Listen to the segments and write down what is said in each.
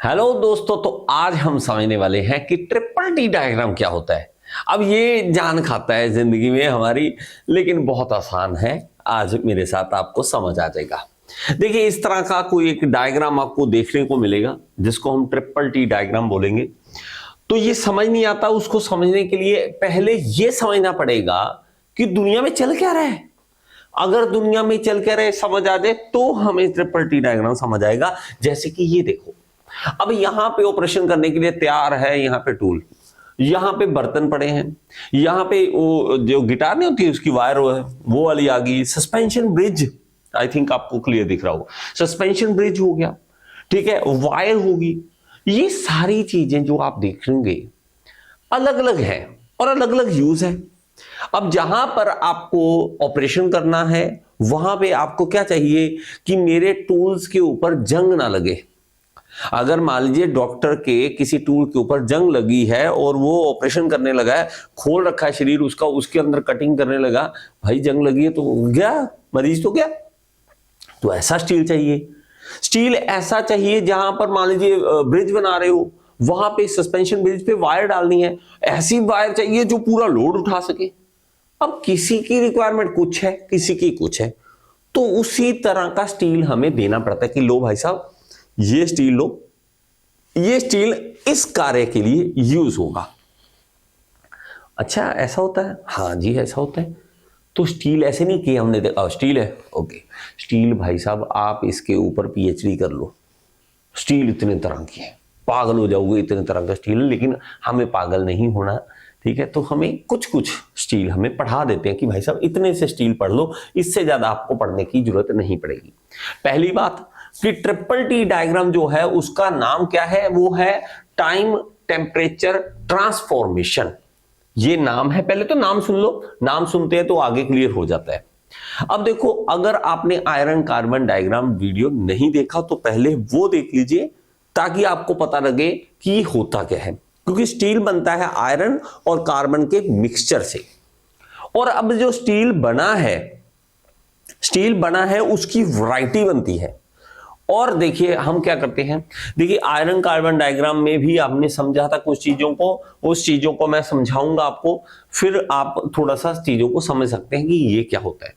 Hello दोस्तों, तो आज हम समझने वाले हैं कि ट्रिपल टी डायग्राम क्या होता है। अब ये जान खाता है जिंदगी में हमारी, लेकिन बहुत आसान है। आज मेरे साथ आपको समझ आ जाएगा। देखिए, इस तरह का कोई एक डायग्राम आपको देखने को मिलेगा जिसको हम ट्रिपल टी डायग्राम बोलेंगे। तो ये समझ नहीं आता, उसको समझने के लिए पहले ये समझना पड़ेगा कि दुनिया में चल क्या रहा है। अगर दुनिया में चल क्या रहा है समझ आ जाए तो हमें ट्रिपल टी डायग्राम समझ आएगा। जैसे कि ये देखो, अब यहां पे ऑपरेशन करने के लिए तैयार है, यहां पे टूल, यहां पे बर्तन पड़े हैं, यहां पे वो जो गिटार नहीं होती उसकी वायर वो वाली आ गई। सस्पेंशन ब्रिज, आई थिंक आपको क्लियर दिख रहा हो, सस्पेंशन ब्रिज हो गया, ठीक है, वायर होगी। ये सारी चीजें जो आप देखेंगे अलग अलग है और अलग अलग यूज है। अब जहां पर आपको ऑपरेशन करना है वहां पे आपको क्या चाहिए कि मेरे टूल्स के ऊपर जंग ना लगे। अगर मान लीजिए डॉक्टर के किसी टूल के ऊपर जंग लगी है और वो ऑपरेशन करने लगा है, खोल रखा है शरीर उसका, उसके अंदर कटिंग करने लगा, भाई जंग लगी है तो गया, मरीज तो गया। तो ऐसा स्टील चाहिए। स्टील ऐसा चाहिए जहां पर मान लीजिए ब्रिज बना रहे हो, वहां पे सस्पेंशन ब्रिज पे वायर डालनी है, ऐसी वायर चाहिए जो पूरा लोड उठा सके। अब किसी की रिक्वायरमेंट कुछ है, किसी की कुछ है, तो उसी तरह का स्टील हमें देना पड़ता है कि लो भाई साहब ये स्टील लो, ये स्टील इस कार्य के लिए यूज होगा। अच्छा, ऐसा होता है? हाँ जी, ऐसा होता है। तो स्टील ऐसे नहीं कि हमने देखा स्टील है, ओके स्टील भाई साहब आप इसके ऊपर पीएचडी कर लो, स्टील इतने तरह की है, पागल हो जाओगे, इतने तरह का स्टील है। लेकिन हमें पागल नहीं होना, ठीक है। तो हमें कुछ कुछ स्टील हमें पढ़ा देते हैं कि भाई साहब इतने से स्टील पढ़ लो, इससे ज्यादा आपको पढ़ने की जरूरत नहीं पड़ेगी। पहली बात कि ट्रिपल टी डायग्राम जो है उसका नाम क्या है, वो है टाइम टेम्परेचर ट्रांसफॉर्मेशन। ये नाम है, पहले तो नाम सुन लो, नाम सुनते हैं तो आगे क्लियर हो जाता है। अब देखो, अगर आपने आयरन कार्बन डायग्राम वीडियो नहीं देखा तो पहले वो देख लीजिए ताकि आपको पता लगे कि होता क्या है। क्योंकि स्टील बनता है आयरन और कार्बन के मिक्सचर से, और अब जो स्टील बना है उसकी वैरायटी बनती है। और देखिए हम क्या करते हैं, देखिए आयरन कार्बन डायग्राम में भी आपने समझा था कुछ चीजों को, उस चीजों को मैं समझाऊंगा आपको, फिर आप थोड़ा सा चीजों को समझ सकते हैं कि ये क्या होता है।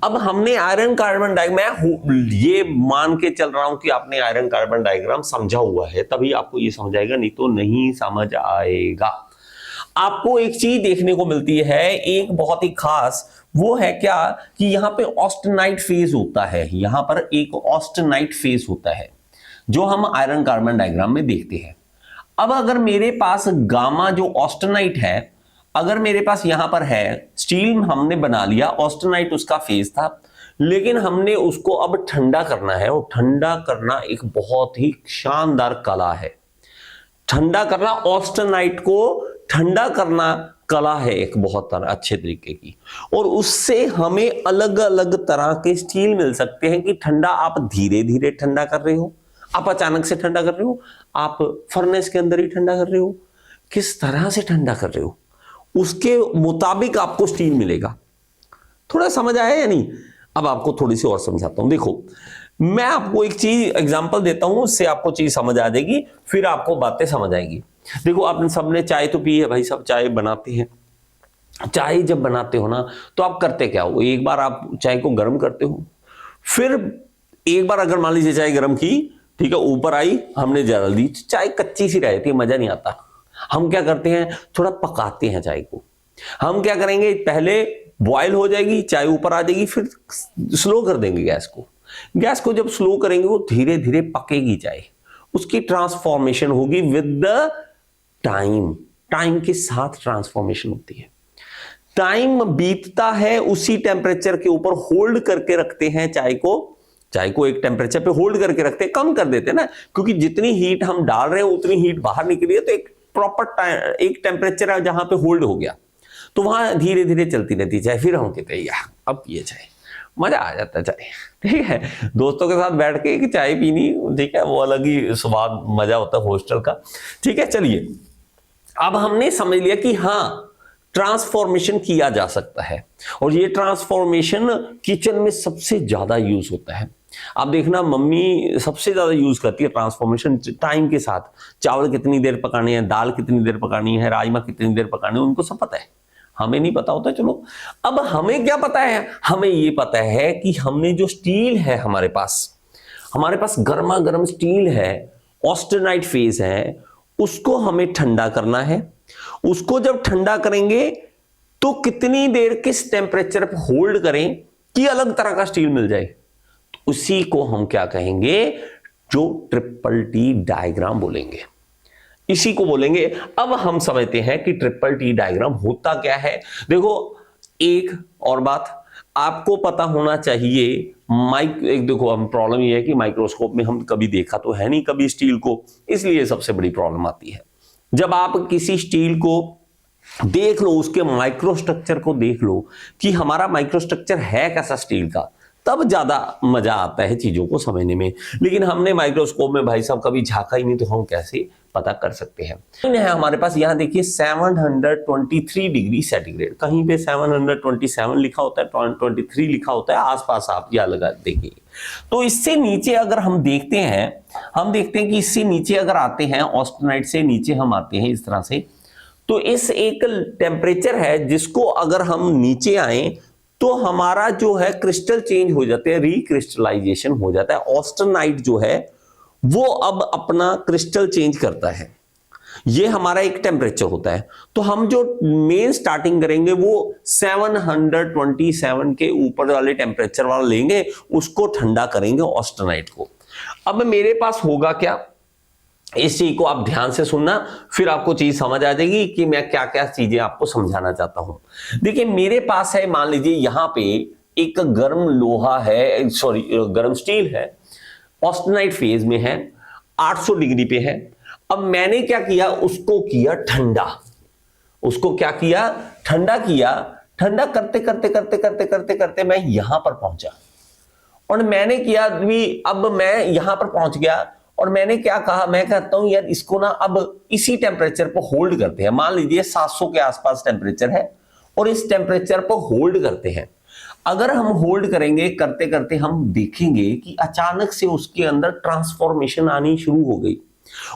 अब हमने आयरन कार्बन डायग्राम, मैं ये मान के चल रहा हूं कि आपने आयरन कार्बन डायग्राम समझा हुआ है, तभी आपको ये समझ आएगा, नहीं तो नहीं समझ आएगा। आपको एक चीज देखने को मिलती है, एक बहुत ही खास, वो है क्या कि यहां पे ऑस्टेनाइट फेज होता है, यहां पर एक ऑस्टेनाइट फेज होता है जो हम आयरन कार्बन डायग्राम में देखते हैं। अब अगर मेरे पास गामा जो ऑस्टेनाइट है, अगर मेरे पास यहां पर है, स्टील हमने बना लिया, ऑस्टेनाइट उसका फेज था, लेकिन हमने उसको अब ठंडा करना है, और ठंडा करना एक बहुत ही शानदार कला है। ठंडा करना, ऑस्टेनाइट को ठंडा करना कला है एक बहुत अच्छे तरीके की, और उससे हमें अलग अलग तरह के स्टील मिल सकते हैं कि ठंडा आप धीरे धीरे ठंडा कर रहे हो, आप अचानक से ठंडा कर रहे हो, आप फर्नेस के अंदर ही ठंडा कर रहे हो, किस तरह से ठंडा कर रहे हो उसके मुताबिक आपको स्टील मिलेगा। थोड़ा समझ आया या नहीं? अब आपको थोड़ी सी और समझाता हूं। देखो, मैं आपको एक चीज एग्जांपल देता हूं, उससे आपको चीज समझ आ जाएगी, फिर आपको बातें समझ आएगी। देखो, आपने सबने चाय तो पी है भाई, सब चाय बनाते हैं। चाय जब बनाते हो ना, तो आप करते क्या हो, एक बार आप चाय को गर्म करते हो, फिर एक बार अगर मान लीजिए चाय गर्म की, ठीक है, ऊपर आई, हमने जल दी, चाय कच्ची सी रहती है, मजा नहीं आता। हम क्या करते हैं, थोड़ा पकाते हैं चाय को। हम क्या करेंगे, पहले बॉयल हो जाएगी चाय, ऊपर आ जाएगी, फिर स्लो कर देंगे गैस को। गैस को जब स्लो करेंगे वो धीरे धीरे पकेगी चाय, उसकी ट्रांसफॉर्मेशन होगी विद द टाइम। टाइम के साथ ट्रांसफॉर्मेशन होती है। टाइम बीतता है, उसी टेम्परेचर के ऊपर होल्ड करके रखते हैं चाय को एक टेम्परेचर पे होल्ड करके रखते हैं, कम कर देते हैं ना, क्योंकि जितनी हीट हम डाल रहे हैं उतनी हीट बाहर निकली है, तो एक प्रॉपर एक टेम्परेचर है जहां पे होल्ड हो गया, तो वहां धीरे धीरे चलती रहती चाय। फिर हम कहते हैं अब पिए चाय, मजा आ जाता है चाय, ठीक है। दोस्तों के साथ बैठ के एक चाय पीनी, ठीक है, वो अलग ही स्वाद मजा होता है हॉस्टल का, ठीक है। चलिए, अब हमने समझ लिया कि हाँ, ट्रांसफॉर्मेशन किया जा सकता है। और ये ट्रांसफॉर्मेशन किचन में सबसे ज्यादा यूज होता है। आप देखना मम्मी सबसे ज्यादा यूज करती है ट्रांसफॉर्मेशन टाइम के साथ। चावल कितनी देर पकाने हैं, दाल कितनी देर पकानी है, राजमा कितनी देर पकाने हैं, उनको सब पता है। हमें नहीं पता होता। चलो अब हमें क्या पता है, हमें ये पता है कि हमने जो स्टील है हमारे पास गर्मा गर्म स्टील है, ऑस्टेनाइट फेज है, उसको हमें ठंडा करना है। उसको जब ठंडा करेंगे तो कितनी देर किस टेम्परेचर पर होल्ड करें कि अलग तरह का स्टील मिल जाए, उसी को हम क्या कहेंगे, जो ट्रिपल टी डायग्राम बोलेंगे, इसी को बोलेंगे। अब हम समझते हैं कि ट्रिपल टी डायग्राम होता क्या है। देखो एक और बात आपको पता होना चाहिए, एक देखो हम प्रॉब्लम ये है कि माइक्रोस्कोप में हम कभी देखा तो है नहीं कभी स्टील को, इसलिए सबसे बड़ी प्रॉब्लम आती है। जब आप किसी स्टील को देख लो, उसके माइक्रोस्ट्रक्चर को देख लो कि हमारा माइक्रोस्ट्रक्चर है कैसा स्टील का, तब ज्यादा मजा आता है चीजों को समझने में। लेकिन हमने माइक्रोस्कोप में भाई साहब कभी झांका ही नहीं, तो हम कैसे पता कर सकते हैं। है हमारे पास यहां देखिए 723 डिग्री सेंटीग्रेड, कहीं पे 727 लिखा होता है, 23 लिखा होता है, आसपास आप यह लगा देखिए। तो इससे नीचे अगर हम देखते हैं कि इससे नीचे अगर आते हैं, ऑस्टेनाइट से नीचे हम आते हैं इस तरह से, तो इस एक टेम्परेचर है जिसको अगर हम नीचे आए तो हमारा जो है क्रिस्टल चेंज हो जाते हैं, रिक्रिस्टलाइजेशन हो जाता है। ऑस्टेनाइट जो है वो अब अपना क्रिस्टल चेंज करता है, ये हमारा एक टेम्परेचर होता है। तो हम जो मेन स्टार्टिंग करेंगे वो 727 के ऊपर वाले टेम्परेचर वाला लेंगे, उसको ठंडा करेंगे ऑस्टेनाइट को। अब मेरे पास होगा क्या, इस चीज को आप ध्यान से सुनना, फिर आपको चीज समझ आ जाएगी कि मैं क्या क्या चीजें आपको समझाना चाहता हूं। देखिए मेरे पास है, मान लीजिए यहां पे एक गर्म लोहा है, गर्म स्टील है, ऑस्टेनाइट फेज में है, 800 डिग्री पे है। अब मैंने क्या किया, उसको किया ठंडा, उसको क्या किया, ठंडा किया। ठंडा करते करते करते करते करते करते मैं यहां पर पहुंचा, और मैंने किया भी, अब मैं यहां पर पहुंच गया और मैंने क्या कहा, मैं कहता हूं यार इसको ना अब इसी टेम्परेचर पर होल्ड करते हैं। मान लीजिए 700 के आसपास टेम्परेचर है और इस टेम्परेचर पर होल्ड करते हैं। अगर हम होल्ड करेंगे, करते करते हम देखेंगे कि अचानक से उसके अंदर ट्रांसफॉर्मेशन आनी शुरू हो गई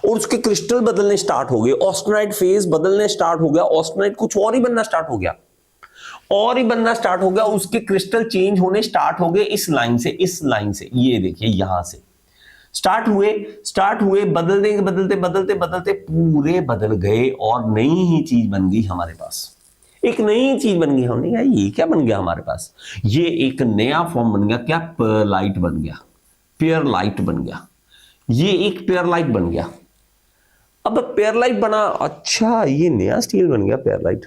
और उसके क्रिस्टल बदलने स्टार्ट हो गए, ऑस्टेनाइट फेज बदलने स्टार्ट हो गया, ऑस्टेनाइट कुछ और ही बनना स्टार्ट हो गया, उसके क्रिस्टल चेंज होने स्टार्ट हो गए। इस लाइन से ये देखिए यहां से स्टार्ट हुए, बदलते बदलते पूरे बदल गए और नई ही चीज बन गई हमारे पास। एक नई चीज बन गई, हमने कहा ये क्या बन गया हमारे पास, ये एक नया फॉर्म बन गया। क्या, पेरलाइट बन गया, पेरलाइट बन गया, ये एक पेरलाइट बन गया। अब पेरलाइट बना, अच्छा ये नया स्टील बन गया पेरलाइट।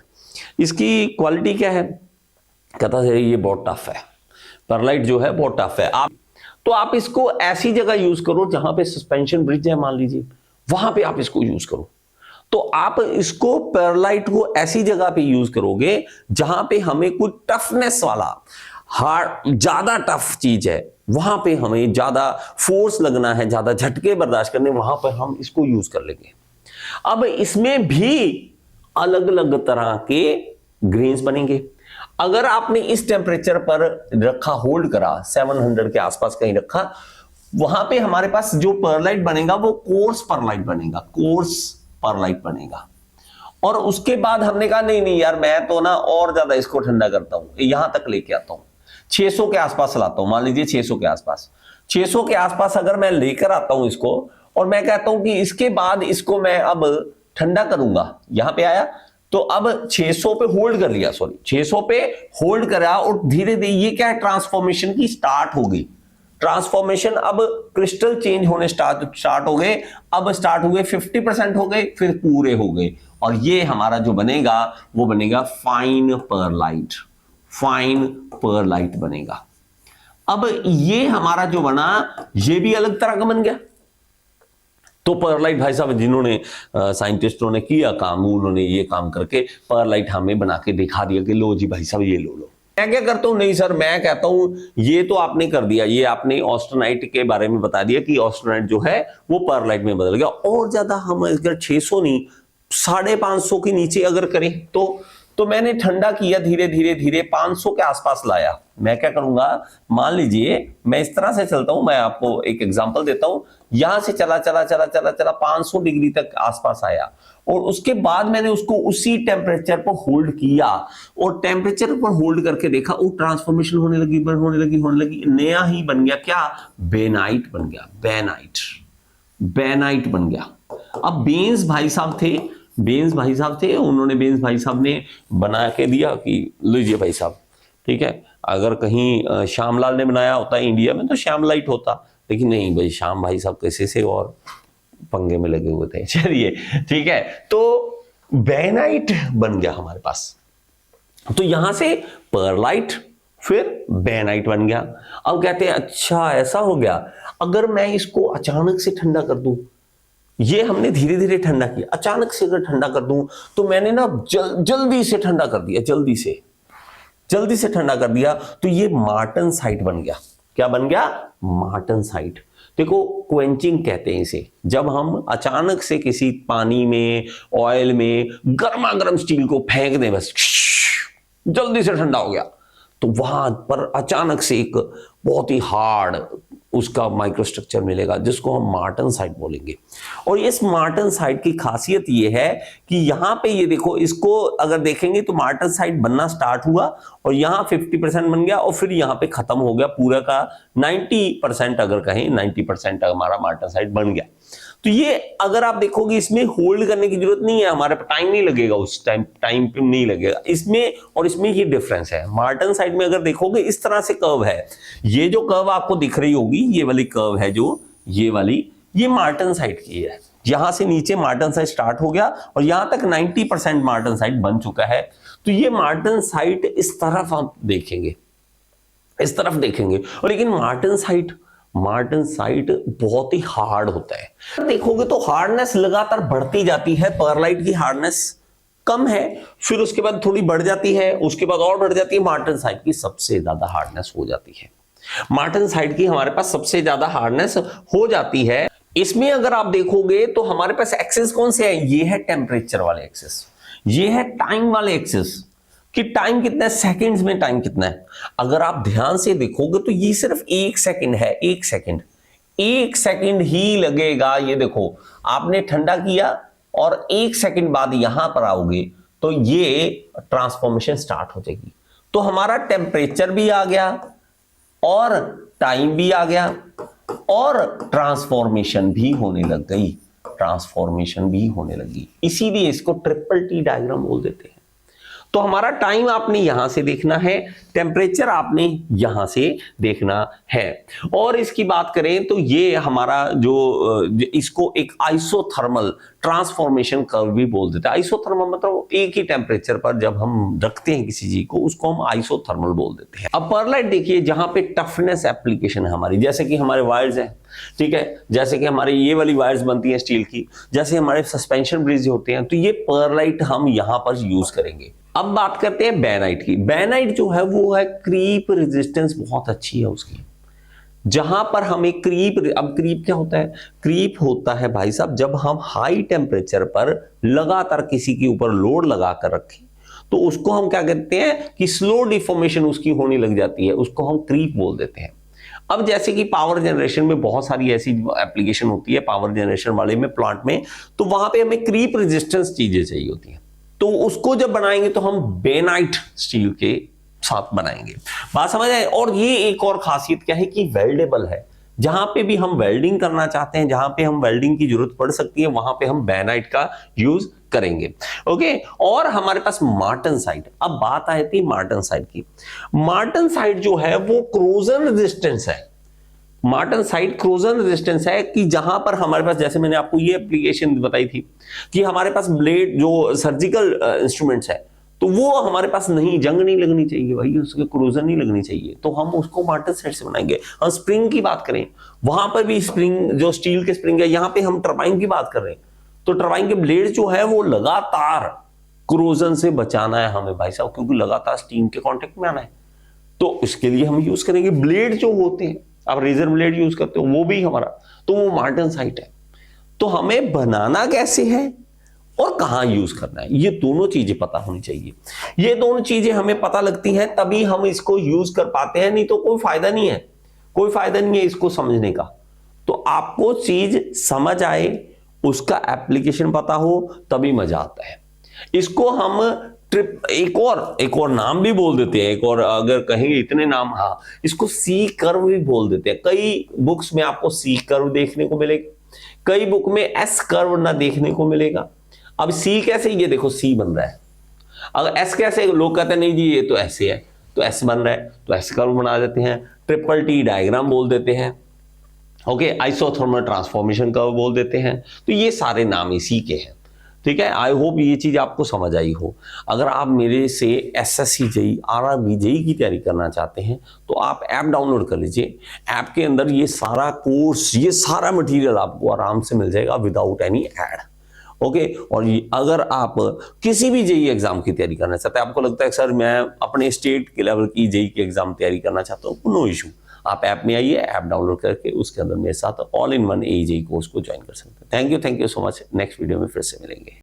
इसकी क्वालिटी क्या है, कहता है ये बहुत टफ है, पेरलाइट जो है बहुत टफ है। आप इसको ऐसी जगह यूज करो जहां पे सस्पेंशन ब्रिज है, मान लीजिए वहां पे आप इसको यूज करो। तो आप इसको पेरलाइट को ऐसी जगह पे यूज करोगे जहां पे हमें कोई टफनेस वाला हार्ड ज्यादा टफ चीज है, वहां पे हमें ज्यादा फोर्स लगना है, ज्यादा झटके बर्दाश्त करने, वहां पर हम इसको यूज कर लेंगे। अब इसमें भी अलग अलग तरह के ग्रेन्स बनेंगे। अगर आपने इस टेम्परेचर पर रखा, होल्ड करा, 700 के आसपास कहीं रखा, वहां पे हमारे पास जो परलाइट बनेगा वो कोर्स परलाइट बनेगा। और उसके बाद हमने कहा नहीं यार, मैं तो ना और ज्यादा इसको ठंडा करता हूं, यहां तक लेके आता हूं, 600 के आसपास लाता हूं। मान लीजिए 600 के आसपास अगर मैं लेकर आता हूं इसको, और मैं कहता हूं कि इसके बाद इसको मैं अब ठंडा करूंगा, यहां पे आया तो अब 600 पे होल्ड कर लिया, 600 पे होल्ड करा, और धीरे धीरे ये क्या है, ट्रांसफॉर्मेशन की स्टार्ट हो गई। ट्रांसफॉर्मेशन, अब क्रिस्टल चेंज होने स्टार्ट हो गए। अब स्टार्ट हुए 50% हो गए, फिर पूरे हो गए, और ये हमारा जो बनेगा वो बनेगा फाइन परलाइट बनेगा। अब ये हमारा जो बना, ये भी अलग तरह का बन गया। तो परलाइट भाई साहब जिन्होंने साइंटिस्टों ने किया काम, उन्होंने ये काम करके परलाइट हमें बना के दिखा दिया कि लो जी भाई साहब ये लो। मैं क्या करता हूं, नहीं सर मैं कहता हूं ये तो आपने कर दिया, ये आपने ऑस्टेनाइट के बारे में बता दिया कि ऑस्टेनाइट जो है वो परलाइट में बदल गया। और ज्यादा हम अगर 600 नहीं 550 के नीचे अगर करें तो तो मैंने ठंडा किया धीरे धीरे धीरे 500 के आसपास लाया। मैं क्या करूंगा, मान लीजिए मैं इस तरह से चलता हूं, मैं आपको एक एग्जांपल देता हूं। यहां से चला चला चला चला चला 500 डिग्री तक आसपास आया, और उसके बाद मैंने उसको उसी टेम्परेचर पर होल्ड किया, और टेम्परेचर पर होल्ड करके देखा, वो ट्रांसफॉर्मेशन होने लगी, नया ही बन गया। क्या? बेनाइट बन गया। बेनाइट बन गया। अब बेंस भाई साहब थे, उन्होंने बेंस भाई साहब ने बना के दिया कि लीजिए भाई साहब, ठीक है। अगर कहीं श्यामलाल ने बनाया होता इंडिया में तो श्यामलाइट होता, लेकिन नहीं भाई, श्याम भाई साहब कैसे से और पंगे में लगे हुए थे। चलिए ठीक है, तो बेनाइट बन गया हमारे पास। तो यहां से परलाइट, फिर बेनाइट बन गया। अब कहते हैं अच्छा ऐसा हो गया, अगर मैं इसको अचानक से ठंडा कर दूं, ये हमने धीरे धीरे ठंडा किया, अचानक से अगर ठंडा कर दूं तो मैंने ना जल्दी से ठंडा कर दिया, जल्दी से ठंडा कर दिया, तो ये मार्टनसाइट बन गया। क्या बन गया? मार्टनसाइट। देखो क्वेंचिंग कहते हैं इसे, जब हम अचानक से किसी पानी में, ऑयल में गर्मा गर्म स्टील को फेंक दें, बस जल्दी से ठंडा हो गया, तो वहां पर अचानक से एक बहुत ही हार्ड उसका माइक्रोस्ट्रक्चर मिलेगा, जिसको हम मार्टनसाइट बोलेंगे। और इस मार्टनसाइट की खासियत ये है कि यहां पे ये देखो, इसको अगर देखेंगे तो मार्टनसाइट बनना स्टार्ट हुआ और यहां 50% बन गया, और फिर यहां पे खत्म हो गया पूरा का 90%, अगर कहें 90% हमारा मार्टनसाइट बन गया। तो ये अगर आप देखोगे, इसमें होल्ड करने की जरूरत नहीं है, हमारे पे टाइम नहीं लगेगा, उस टाइम पे नहीं लगेगा इसमें, और इसमें ये डिफरेंस है। मार्टनसाइट में अगर देखोगे इस तरह से कर्व है, ये जो कर्व आपको दिख रही होगी, ये वाली कर्व है जो ये वाली, ये मार्टनसाइट की है। यहां से नीचे मार्टनसाइट स्टार्ट हो गया और यहां तक 90% मार्टनसाइट बन चुका है। तो ये मार्टनसाइट इस तरफ हम देखेंगे, इस तरफ देखेंगे, और लेकिन मार्टनसाइट बहुत ही हार्ड होता है। देखोगे तो हार्डनेस लगातार बढ़ती जाती है। परलाइट की हार्डनेस कम है, फिर उसके बाद थोड़ी बढ़ जाती है, उसके बाद और बढ़ जाती है, मार्टनसाइट की सबसे ज्यादा हार्डनेस हो जाती है। मार्टनसाइट की हमारे पास सबसे ज्यादा हार्डनेस हो जाती है। इसमें अगर आप देखोगे तो हमारे पास एक्सेस कौन से है? ये है टेम्परेचर वाले एक्सेस, ये है टाइम वाले एक्सेस, कि टाइम कितना है, सेकंड्स में टाइम कितना है। अगर आप ध्यान से देखोगे तो ये सिर्फ 1 सेकंड है, 1 सेकंड ही लगेगा। ये देखो, आपने ठंडा किया और 1 सेकंड बाद यहां पर आओगे तो ये ट्रांसफॉर्मेशन स्टार्ट हो जाएगी। तो हमारा टेम्परेचर भी आ गया और टाइम भी आ गया और ट्रांसफॉर्मेशन भी होने लगी। इसीलिए इसको ट्रिपल टी डायग्राम बोल देते हैं। तो हमारा टाइम आपने यहां से देखना है, टेम्परेचर आपने यहां से देखना है। और इसकी बात करें तो ये हमारा जो इसको एक आइसोथर्मल ट्रांसफॉर्मेशन कर्व भी बोल देते हैं। आइसोथर्मल मतलब एक ही टेम्परेचर पर जब हम रखते हैं किसी चीज को, उसको हम आइसोथर्मल बोल देते हैं। अब परलाइट देखिए, जहां पे टफनेस एप्लीकेशन है हमारी, जैसे कि हमारे वायर्स हैं, ठीक है, जैसे कि हमारी ये वाली वायर्स बनती हैं स्टील की, जैसे हमारे सस्पेंशन ब्रिज होते हैं, तो ये परलाइट हम यहां पर यूज करेंगे। अब बात करते हैं बेनाइट की। बेनाइट जो है वो है क्रीप रेजिस्टेंस बहुत अच्छी है उसकी। जहां पर हमें अब क्रीप क्या होता है? क्रीप होता है भाई साहब, जब हम हाई टेम्परेचर पर लगातार किसी के ऊपर लोड लगा कर रखें तो उसको हम क्या कहते हैं कि स्लो डिफॉर्मेशन उसकी होने लग जाती है, उसको हम क्रीप बोल देते हैं। अब जैसे कि पावर जनरेशन में बहुत सारी ऐसी एप्लीकेशन होती है, पावर जनरेशन वाले में, प्लांट में, तो वहां पे हमें क्रीप रेजिस्टेंस चीजें चाहिए होती हैं, तो उसको जब बनाएंगे तो हम बेनाइट स्टील के साथ बनाएंगे। बात समझ आए? और ये एक और खासियत क्या है कि वेल्डेबल है। जहां पे भी हम वेल्डिंग करना चाहते हैं, जहां पे हम वेल्डिंग की जरूरत पड़ सकती है, वहां पे हम बेनाइट का यूज करेंगे। ओके, और हमारे पास मार्टनसाइट। अब बात आई थी मार्टनसाइट की। मार्टनसाइट जो है वो क्रोजन रेजिस्टेंस है। मार्टनसाइट क्रोजन रेजिस्टेंस है कि जहां पर हमारे पास, जैसे मैंने आपको ये एप्लीकेशन बताई थी कि हमारे पास ब्लेड जो सर्जिकल इंस्ट्रूमेंट्स है, तो वो हमारे पास नहीं, जंग नहीं लगनी चाहिए भाई, उसके क्रोजन नहीं लगनी चाहिए, तो हम उसको मार्टनसाइट से बनाएंगे। हम स्प्रिंग की बात करें, वहां पर भी स्प्रिंग, जो स्टील के स्प्रिंग है, यहां पे हम टरबाइन की बात कर रहे हैं, तो टरबाइन के ब्लेड जो है वो लगातार क्रोजन से बचाना है हमें भाई साहब, क्योंकि लगातार स्टीम के कांटेक्ट में आना है, तो इसके लिए हम यूज करेंगे ब्लेड जो होते हैं। आप रेजर ब्लेड यूज करते हो, वो भी हमारा, तो वो मार्टनसाइट है। तो हमें बनाना कैसे है और कहाँ यूज करना है, ये दोनों चीजें पता होनी चाहिए। ये दोनों चीजें हमें पता लगती हैं तभी हम इसको यूज कर पाते हैं, नहीं तो कोई फायदा नहीं है, कोई फायदा नहीं है इसको समझने का। तो आपको चीज समझ आए, उसका एप्लीकेशन पता हो, तभी मजा आता है। इसको हम एक और नाम भी बोल देते हैं, एक और अगर कहेंगे इतने नाम, हाँ, इसको सी कर्व भी बोल देते हैं। कई बुक्स में आपको सी कर्व देखने को मिलेगा, कई बुक में एस कर्व ना देखने को मिलेगा। अब सी कैसे, ये देखो सी बन रहा है, अगर एस कैसे, लोग कहते हैं नहीं जी ये तो ऐसे है, तो एस बन रहा है तो एस कर्व बना देते हैं, ट्रिपल टी डायग्राम बोल देते हैं, ओके, आइसोथर्मल ट्रांसफॉर्मेशन कर्व बोल देते हैं। तो ये सारे नाम इसी के हैं, ठीक है। आई होप ये चीज आपको समझ आई हो। अगर आप मेरे से एसएससी जेई, आरआरबी जेई की तैयारी करना चाहते हैं तो आप ऐप डाउनलोड कर लीजिए। ऐप के अंदर ये सारा कोर्स, ये सारा मटेरियल आपको आराम से मिल जाएगा विदाउट एनी एड, ओके। और अगर आप किसी भी जेई एग्जाम की तैयारी करना चाहते हैं, आपको लगता है सर मैं अपने स्टेट के लेवल की जेई की एग्जाम तैयारी करना चाहता हूँ, नो इशू, आप ऐप में आइए, ऐप डाउनलोड करके उसके अंदर मेरे साथ all in one JEE course को ज्वाइन कर सकते हैं। Thank you so much. Next video में फिर से मिलेंगे।